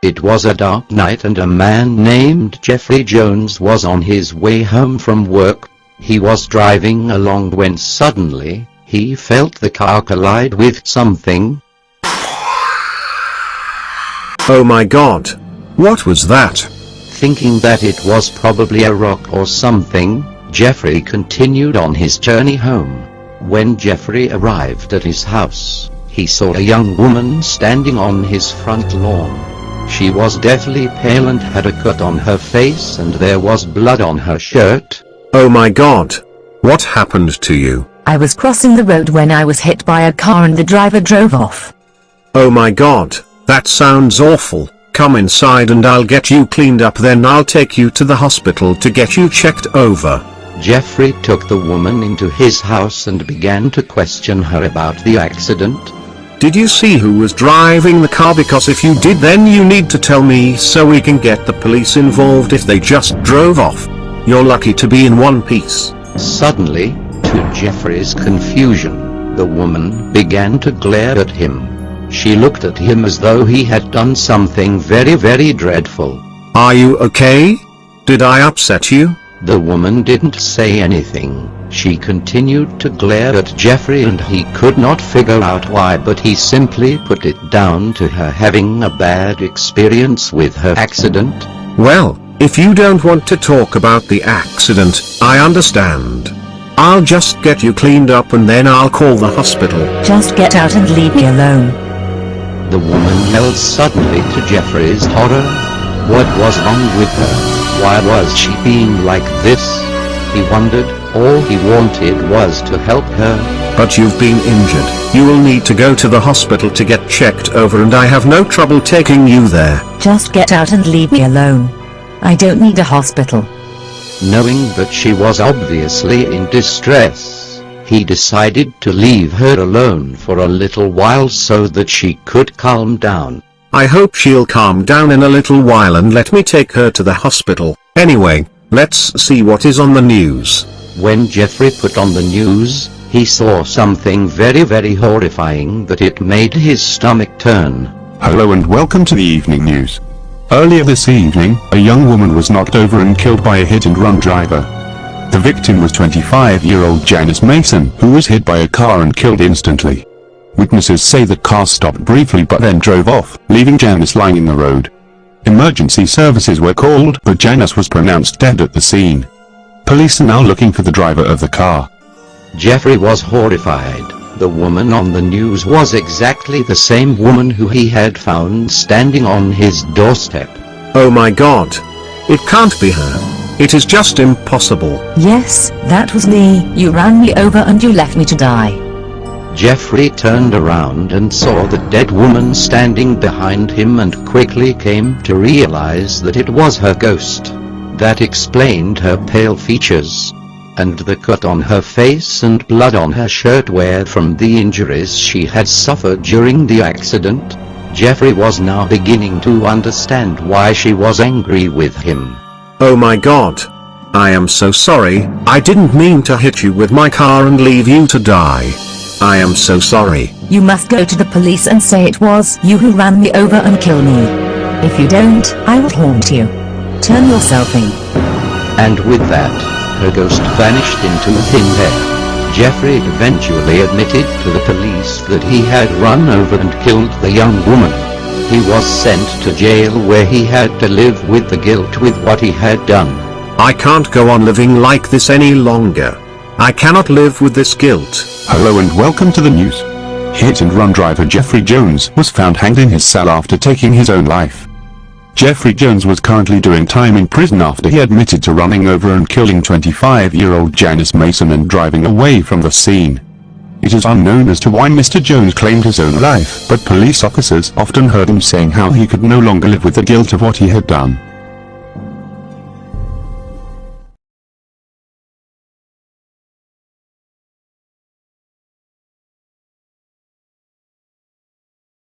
It was a dark night and a man named Jeffrey Jones was on his way home from work. He was driving along when suddenly, he felt the car collide with something. Oh my God! What was that? Thinking that it was probably a rock or something, Jeffrey continued on his journey home. When Jeffrey arrived at his house, he saw a young woman standing on his front lawn. She was deathly pale and had a cut on her face and there was blood on her shirt. Oh my God! What happened to you? I was crossing the road when I was hit by a car and the driver drove off. Oh my God, that sounds awful. Come inside and I'll get you cleaned up, then I'll take you to the hospital to get you checked over. Jeffrey took the woman into his house and began to question her about the accident. Did you see who was driving the car? Because if you did, then you need to tell me so we can get the police involved if they just drove off. You're lucky to be in one piece. Suddenly, to Jeffrey's confusion, the woman began to glare at him. She looked at him as though he had done something very dreadful. Are you okay? Did I upset you? The woman didn't say anything. She continued to glare at Jeffrey and he could not figure out why, but he simply put it down to her having a bad experience with her accident. Well, if you don't want to talk about the accident, I understand. I'll just get you cleaned up and then I'll call the hospital. Just get out and leave me alone. The woman yelled suddenly to Jeffrey's horror. What was wrong with her? Why was she being like this? He wondered. All he wanted was to help her. But you've been injured. You will need to go to the hospital to get checked over and I have no trouble taking you there. Just get out and leave me alone. I don't need a hospital. Knowing that she was obviously in distress, he decided to leave her alone for a little while so that she could calm down. I hope she'll calm down in a little while and let me take her to the hospital. Anyway, let's see what is on the news. When Jeffrey put on the news, he saw something very horrifying that it made his stomach turn. Hello and welcome to the evening news. Earlier this evening, a young woman was knocked over and killed by a hit-and-run driver. The victim was 25-year-old Janice Mason, who was hit by a car and killed instantly. Witnesses say the car stopped briefly but then drove off, leaving Janice lying in the road. Emergency services were called, but Janice was pronounced dead at the scene. Police are now looking for the driver of the car. Jeffrey was horrified. The woman on the news was exactly the same woman who he had found standing on his doorstep. Oh my God! It can't be her. It is just impossible. Yes, that was me. You ran me over and you left me to die. Jeffrey turned around and saw the dead woman standing behind him and quickly came to realize that it was her ghost. That explained her pale features, and the cut on her face and blood on her shirt were from the injuries she had suffered during the accident. Jeffrey was now beginning to understand why she was angry with him. Oh my God! I am so sorry. I didn't mean to hit you with my car and leave you to die. I am so sorry. You must go to the police and say it was you who ran me over and kill me. If you don't, I will haunt you. Turn yourself in. And with that, her ghost vanished into thin air. Jeffrey eventually admitted to the police that he had run over and killed the young woman. He was sent to jail where he had to live with the guilt with what he had done. I can't go on living like this any longer. I cannot live with this guilt. Hello and welcome to the news. Hit-and-run driver Jeffrey Jones was found hanged in his cell after taking his own life. Jeffrey Jones was currently doing time in prison after he admitted to running over and killing 25-year-old Janice Mason and driving away from the scene. It is unknown as to why Mr. Jones claimed his own life, but police officers often heard him saying how he could no longer live with the guilt of what he had done.